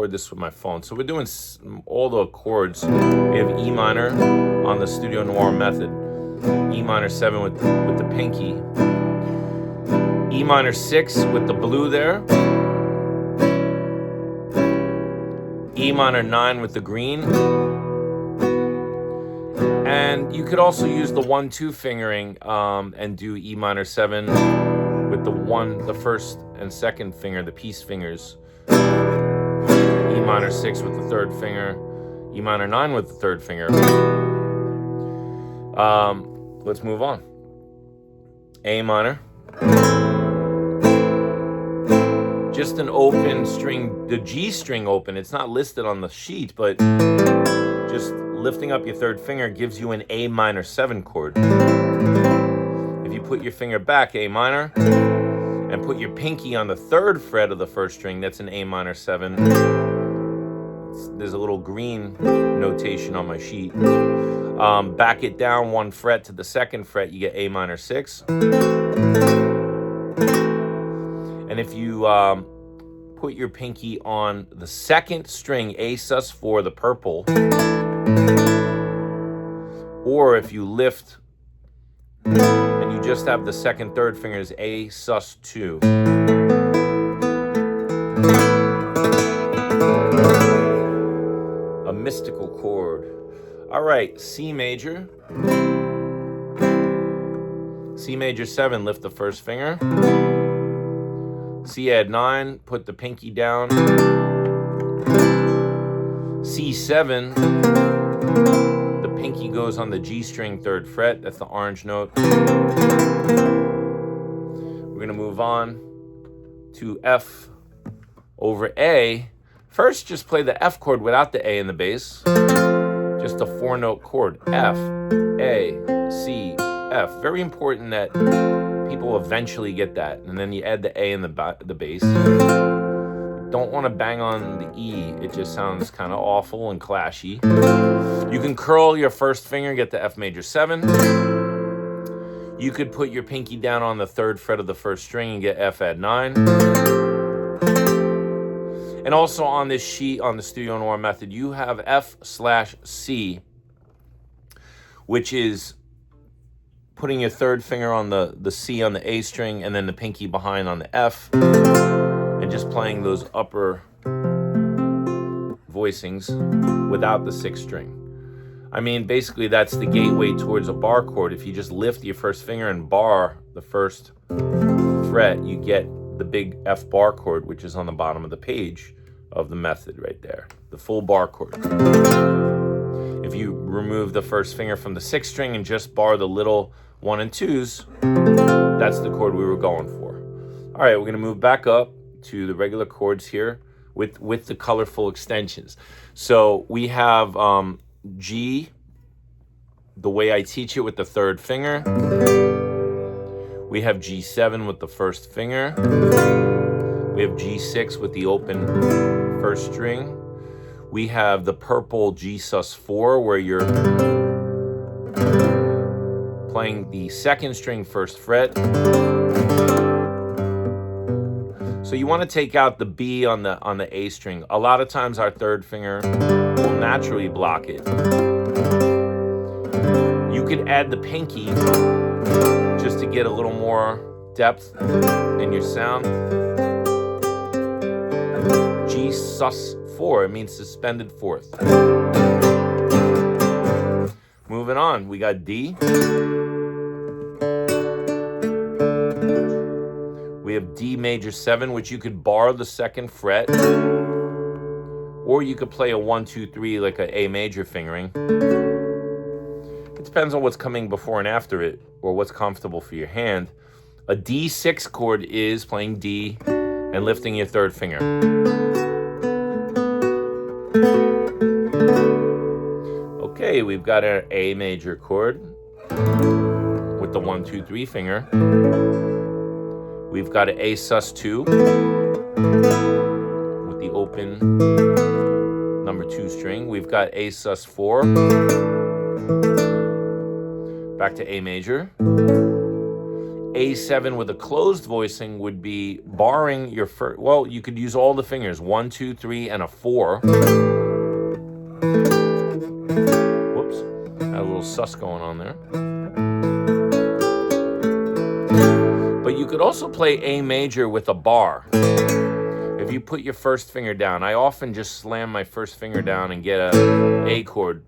this with my phone. So we're doing all the chords. We have E minor on the Studio Noir method. E minor 7 with the pinky. E minor 6 with the blue there. E minor 9 with the green. And you could also use the 1-2 fingering and do E minor 7 with the first and second finger, the peace fingers. E minor 6 with the third finger, E minor 9 with the third finger. Let's move on. A minor. Just an open string, the G string open. It's not listed on the sheet, but just lifting up your third finger gives you an A minor 7 chord. If you put your finger back, A minor, and put your pinky on the third fret of the first string, that's an A minor 7. There's a little green notation on my sheet. Back it down 1 fret to the second fret, you get A minor 6. And if you put your pinky on the second string, A sus4, the purple, or if you lift and you just have the second, third fingers, A sus2. A mystical chord. All right, C major. C major 7, lift the first finger. C add 9, put the pinky down. C7, the pinky goes on the G string, third fret. That's the orange note. We're gonna move on to F over A. First, just play the F chord without the A in the bass. Just a 4-note chord. F, A, C, F. Very important that people eventually get that. And then you add the A in the bass. Don't want to bang on the E. It just sounds kind of awful and clashy. You can curl your first finger, get the F major 7. You could put your pinky down on the third fret of the first string and get F add 9. And also on this sheet, on the Studio Noir method, you have F/C, which is putting your third finger on the C on the A string and then the pinky behind on the F, and just playing those upper voicings without the 6th string. I mean, basically that's the gateway towards a bar chord. If you just lift your first finger and bar the first fret, you get the big F bar chord, which is on the bottom of the page of the method right there, the full bar chord. If you remove the first finger from the 6th string and just bar the little 1 and 2s, that's the chord we were going for. All right, we're gonna move back up to the regular chords here with the colorful extensions. So we have G, the way I teach it, with the third finger. We have G7 with the first finger. We have G6 with the open first string. We have the purple G sus4, where you're playing the second string first fret. So you want to take out the B on the A string. A lot of times our third finger will naturally block it. You could add the pinky just to get a little more depth in your sound. G sus4, it means suspended fourth. Moving on, we got D. We have D major 7, which you could bar the second fret, or you could play a 1, 2, 3 like a A major fingering. It depends on what's coming before and after it, or what's comfortable for your hand. A D6 chord is playing D and lifting your third finger. Okay, we've got our A major chord with the 1, 2, 3 finger. We've got an A sus2 with the open number 2 string. We've got A sus4, back to A major. A7 with a closed voicing would be barring your first, well, you could use all the fingers, 1, 2, 3, and a 4. Whoops, had a little sus going on there. But you could also play A major with a bar. If you put your first finger down, I often just slam my first finger down and get A chord,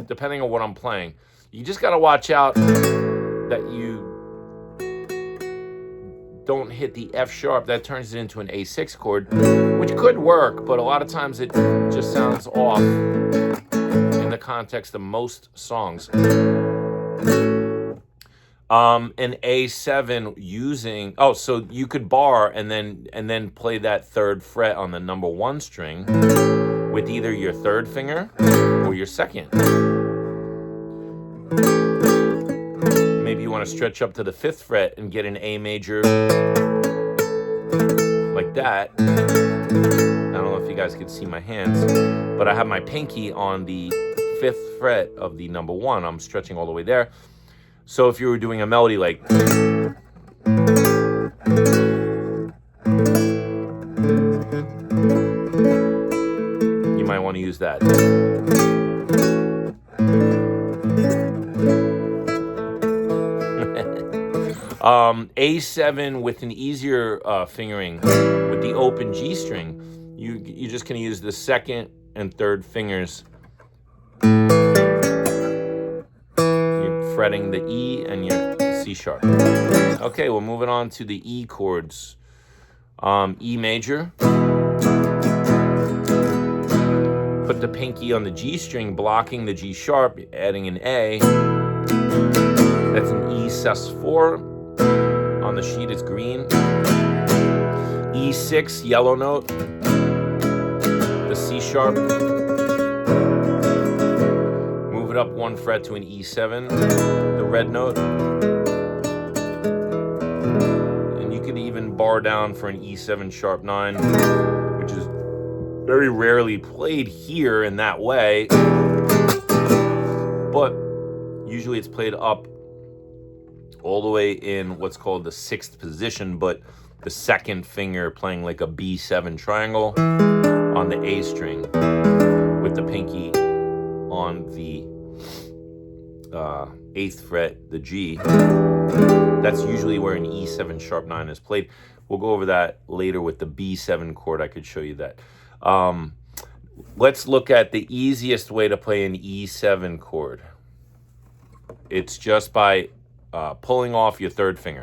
depending on what I'm playing. You just got to watch out that you don't hit the F sharp. That turns it into an A6 chord, which could work, but a lot of times it just sounds off in the context of most songs. An A7 using, so you could bar and then play that third fret on the number 1 string with either your third finger or your second. Maybe you want to stretch up to the 5th fret and get an A major like that. I don't know if you guys can see my hands, but I have my pinky on the 5th fret of the number 1. I'm stretching all the way there. So if you were doing a melody like, you might want to use that. A7 with an easier fingering with the open G string, you're just going to use the second and third fingers. You're fretting the E and your C sharp. Okay, we're moving on to the E chords. E major. Put the pinky on the G string, blocking the G sharp, adding an A. That's an E sus4. On the sheet, it's green. E6, yellow note. The C sharp. Move it up 1 fret to an E7, the red note. And you could even bar down for an E7 sharp 9, which is very rarely played here in that way. But usually it's played up all the way in what's called the 6th position, but the second finger playing like a B7 triangle on the A string with the pinky on the 8th fret, the G. That's usually where an E7 sharp 9 is played. We'll go over that later with the B7 chord. I could show you that. Let's look at the easiest way to play an E7 chord. It's just by pulling off your third finger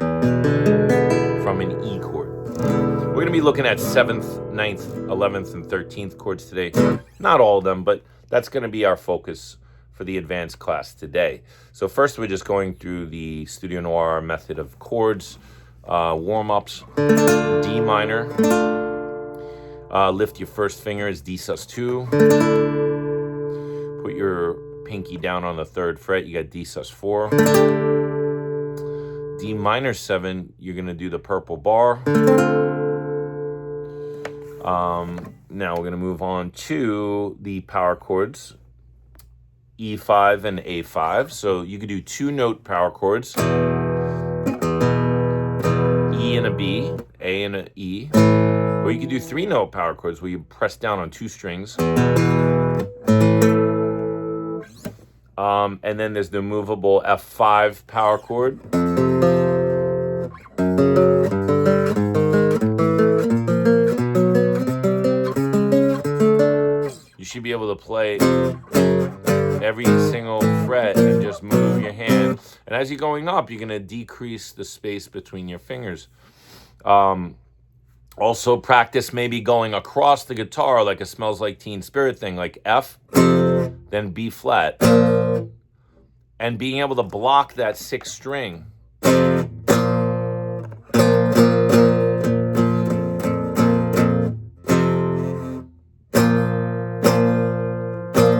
from an E chord. We're going to be looking at 7th, 9th, 11th, and 13th chords today. Not all of them, but that's going to be our focus for the advanced class today. So first, we're just going through the Studio Noir method of chords, warm-ups. D minor. Lift your first finger as D sus2. Put your pinky down on the 3rd fret. You got D sus4. D minor 7, you're going to do the purple bar. Now we're going to move on to the power chords, E5 and A5. So you could do 2-note power chords, E and a B, A and a E. Or you could do 3-note power chords where you press down on 2 strings. And then there's the movable F5 power chord. You should be able to play every single fret and just move your hand. And as you're going up, you're going to decrease the space between your fingers. Also practice maybe going across the guitar like a Smells Like Teen Spirit thing, like F, then B flat. And being able to block that 6th string.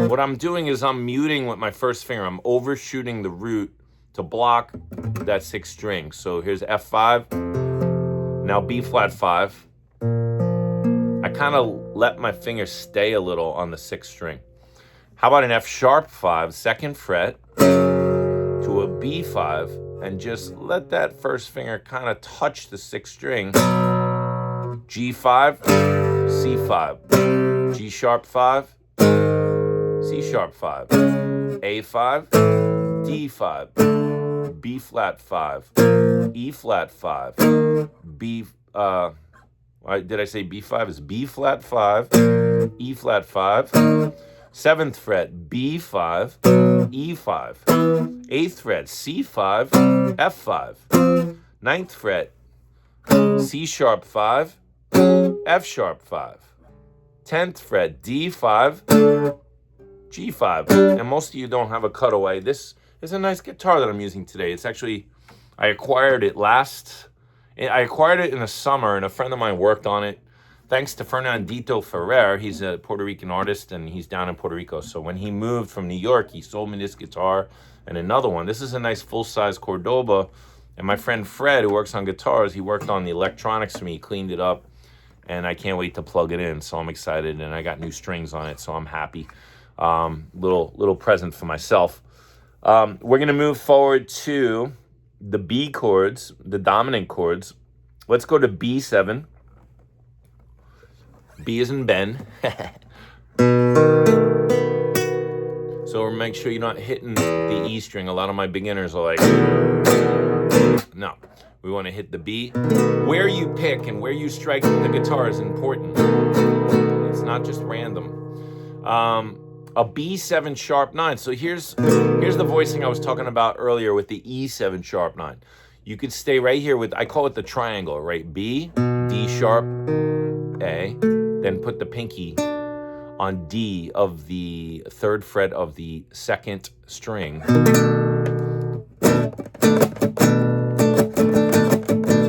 What I'm doing is I'm muting with my first finger. I'm overshooting the root to block that 6th string. So here's F5, now B flat 5. I kind of let my finger stay a little on the 6th string. How about an F sharp 5, 2nd fret, to a B5, and just let that first finger kind of touch the sixth string. G5, C5, G sharp 5, C sharp 5, A5, D5, B flat 5, E flat 5, B, did I say B5 is B flat 5, E flat 5, 7th fret B5, E5, 8th fret C5, F5, 9th fret C sharp 5, F sharp 5, 10th fret D5, G5. And most of you don't have a cutaway. This is a nice guitar that I'm using today. It's actually, I acquired it in the summer, and a friend of mine worked on it. Thanks to Fernandito Ferrer. He's a Puerto Rican artist, and he's down in Puerto Rico. So when he moved from New York, he sold me this guitar and another one. This is a nice full-size Cordoba. And my friend Fred, who works on guitars, he worked on the electronics for me, cleaned it up, and I can't wait to plug it in. So I'm excited, and I got new strings on it, so I'm happy. Little present for myself. We're gonna move forward to the B chords, the dominant chords. Let's go to B7. B as in Ben. So make sure you're not hitting the E string. A lot of my beginners are like, no. We want to hit the B. Where you pick and where you strike the guitar is important. It's not just random. A B7 sharp 9. So here's the voicing I was talking about earlier with the E7 sharp 9. You could stay right here with, I call it the triangle, right? B, D sharp, A, then put the pinky on D of the 3rd fret of the 2nd string.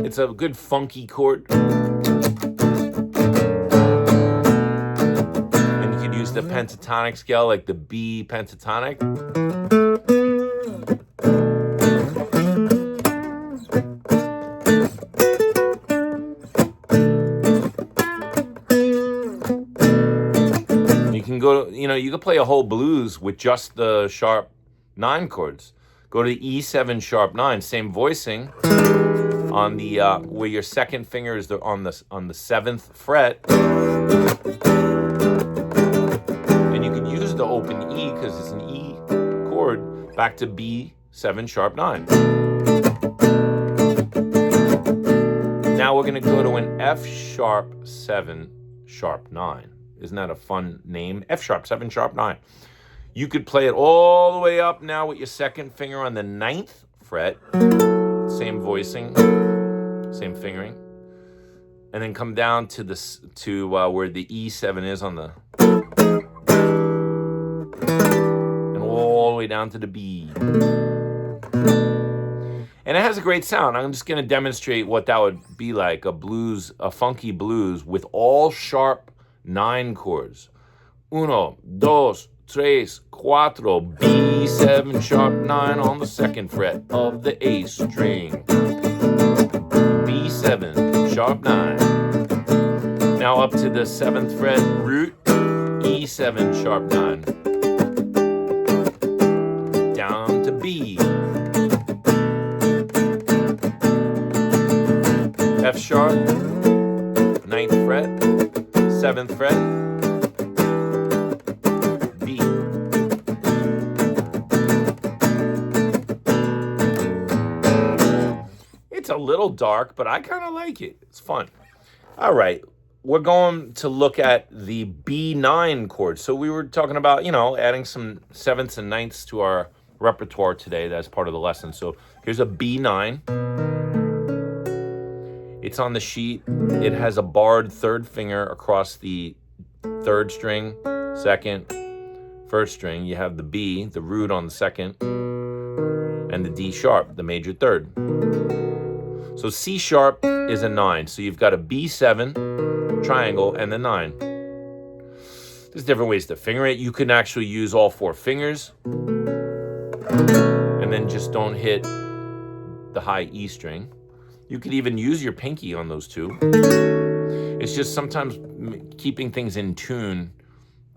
It's a good funky chord. And you could use the pentatonic scale, like the B pentatonic. You can play a whole blues with just the sharp 9 chords. Go to the E7 sharp 9, same voicing on the where your second finger is on the 7th fret, and you can use the open E because it's an E chord back to B7 sharp 9. Now we're gonna go to an F sharp 7 sharp 9. Isn't that a fun name? F sharp 7 sharp 9. You could play it all the way up now with your second finger on the 9th fret. Same voicing, same fingering. And then come down to where the E7 is on the, and all the way down to the B. And it has a great sound. I'm just gonna demonstrate what that would be like, a funky blues with all sharp 9 chords. 1, 2, 3, 4, B7 sharp 9 on the 2nd fret of the A string. B7 sharp 9. Now up to the 7th fret root, E7 sharp 9. Down to B. F sharp, 9th fret, 7th fret, B. It's a little dark, but I kind of like it. It's fun. All right, we're going to look at the B9 chord. So we were talking about, adding some 7ths and 9ths to our repertoire today. That's part of the lesson. So here's a B9. It's on the sheet. It has a barred 3rd finger across the 3rd string, 2nd, 1st string. You have the B, the root on the 2nd, and the D sharp, the major 3rd. So C sharp is a 9. So you've got a B7 triangle and the 9. There's different ways to finger it. You can actually use all 4 fingers and then just don't hit the high E string. You could even use your pinky on those 2. It's just sometimes keeping things in tune,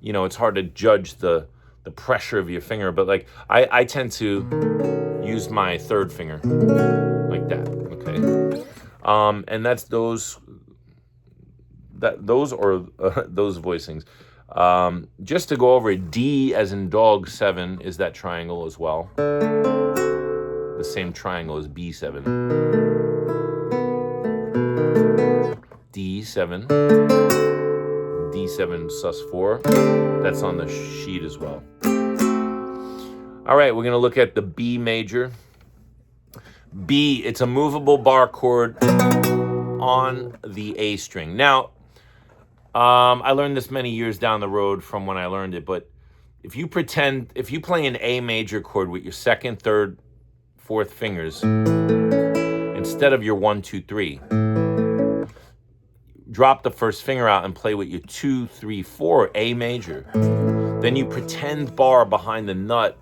it's hard to judge the pressure of your finger. But like I tend to use my third finger like that, okay? And that's those voicings. Just to go over it, D as in dog 7 is that triangle as well. The same triangle as B7. D7. D7 sus4. That's on the sheet as well. All right, we're going to look at the B major. B, it's a movable bar chord on the A string. Now, I learned this many years down the road from when I learned it, but if you play an A major chord with your second, third, fourth fingers, instead of your 1, 2, 3, drop the first finger out and play with your 2, 3, 4 A major. Then you pretend bar behind the nut,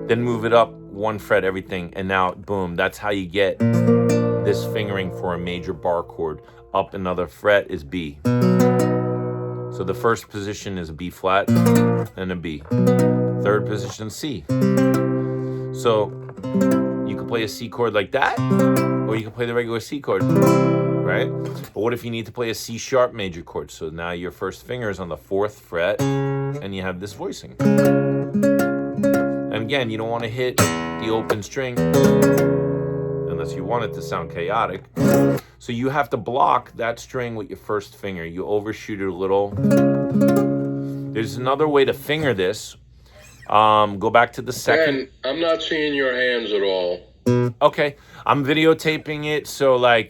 then move it up 1 fret, everything, and now boom, that's how you get this fingering for a major bar chord. Up another fret is B. So the first position is a B flat and a B. Third position, C. So you can play a C chord like that, or you can play the regular C chord, right? But what if you need to play a C sharp major chord? So now your first finger is on the 4th fret, and you have this voicing. And again, you don't want to hit the open string unless you want it to sound chaotic. So you have to block that string with your first finger. You overshoot it a little. There's another way to finger this. Go back to the second. Ben, I'm not seeing your hands at all. Okay, I'm videotaping it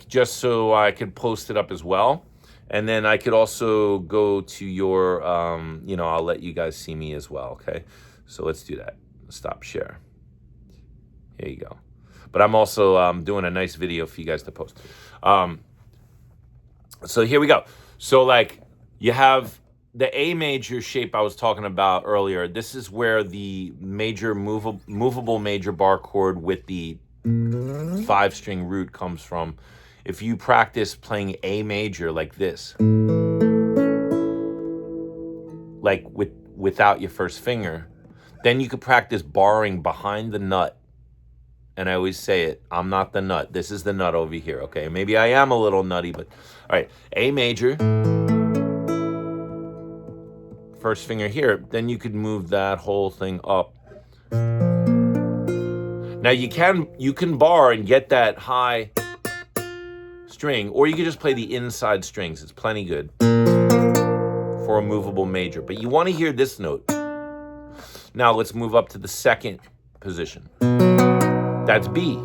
just so I could post it up as well. And then I could also go to your, I'll let you guys see me as well, okay? So let's do that. Stop share. Here you go. But I'm also doing a nice video for you guys to post. So here we go. So you have the A major shape I was talking about earlier. This is where the major movable major bar chord with the 5-string root comes from. If you practice playing A major like this, without your first finger, then you could practice barring behind the nut. And I always say it, I'm not the nut. This is the nut over here, okay? Maybe I am a little nutty, but all right. A major, first finger here, then you could move that whole thing up. Now you can bar and get that high string, or you can just play the inside strings. It's plenty good for a movable major, but you want to hear this note. Now let's move up to the second position. That's B.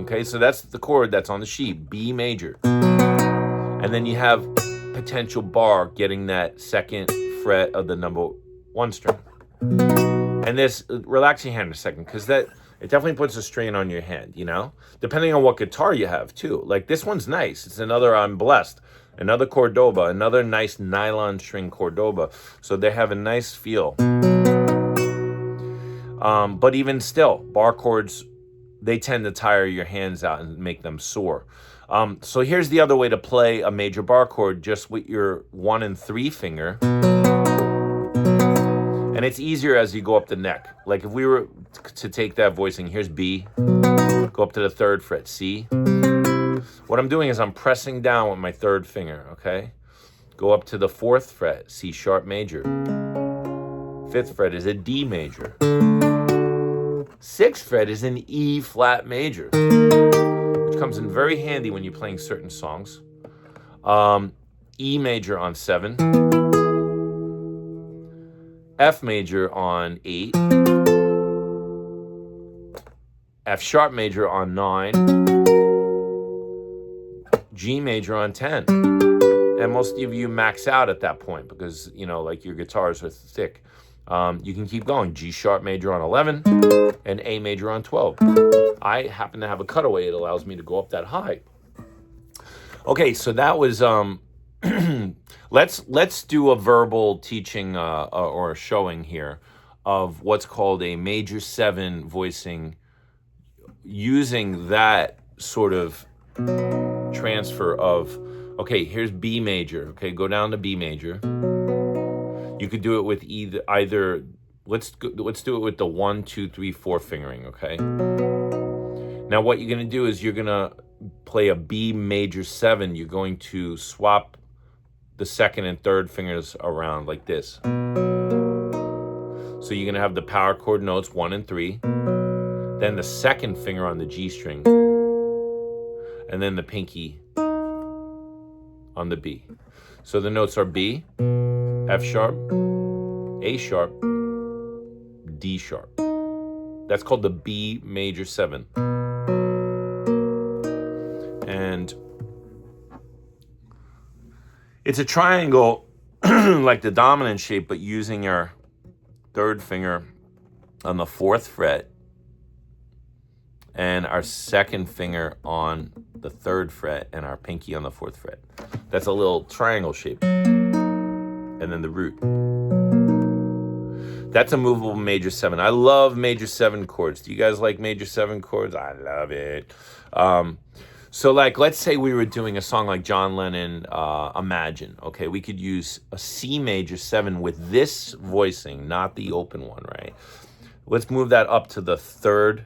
Okay, so that's the chord that's on the sheet, B major. And then you have potential bar getting that second fret of the number 1 string. And this, relax your hand a second, because it definitely puts a strain on your hand, depending on what guitar you have too. Like this one's nice. It's another, I'm blessed. Another Cordoba, another nice nylon string Cordoba. So they have a nice feel. But even still, bar chords, they tend to tire your hands out and make them sore. So here's the other way to play a major bar chord, just with your 1 and 3 finger. And it's easier as you go up the neck. Like if we were to take that voicing, here's B, go up to the 3rd fret, C. What I'm doing is I'm pressing down with my 3rd finger, okay? Go up to the 4th fret, C sharp major. 5th fret is a D major. 6th fret is an E flat major, which comes in very handy when you're playing certain songs. E major on 7. F major on 8. F sharp major on 9. G major on 10. And most of you max out at that point because, your guitars are thick. You can keep going. G sharp major on 11 and A major on 12. I happen to have a cutaway. It allows me to go up that high. Okay, so that was let's do a verbal teaching or a showing here of what's called a major 7 voicing, using that sort of transfer of, okay, here's B major. Okay, go down to B major. You could do it with either let's do it with the 1, 2, 3, 4 fingering, okay? Now what you're gonna do is you're gonna play a B major 7. You're going to swap the second and third fingers around like this. So you're gonna have the power chord notes 1 and 3, then the second finger on the G string, and then the pinky on the B. So the notes are B, F sharp, A sharp, D sharp. That's called the B major 7. And it's a triangle like the dominant shape, but using your third finger on the 4th fret and our second finger on the 3rd fret and our pinky on the 4th fret. That's a little triangle shape. And then the root. That's a movable major 7. I love major 7 chords. Do you guys like major 7 chords? I love it. So like, let's say we were doing a song like John Lennon, Imagine. Okay, we could use a C major 7 with this voicing, not the open one, right? Let's move that up to the 3rd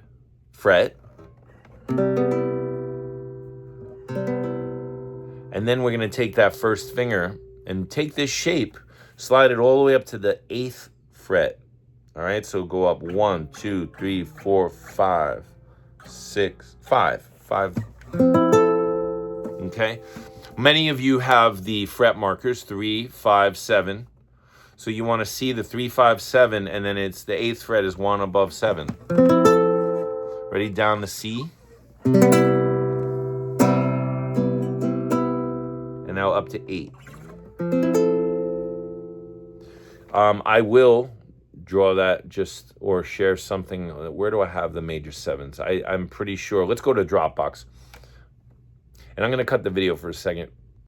fret. And then we're gonna take that first finger and take this shape, slide it all the way up to the 8th fret. All right, so go up 1, 2, 3, 4, 5, 6, 5. Okay, many of you have the fret markers 3, 5, 7. So you want to see the 3, 5, 7, and then it's the 8th fret is 1 above 7. Ready? Down the C. And now up to 8. I will draw that just or share something. Where do I have the major 7s? I'm pretty sure. Let's go to Dropbox. And I'm going to cut the video for a second.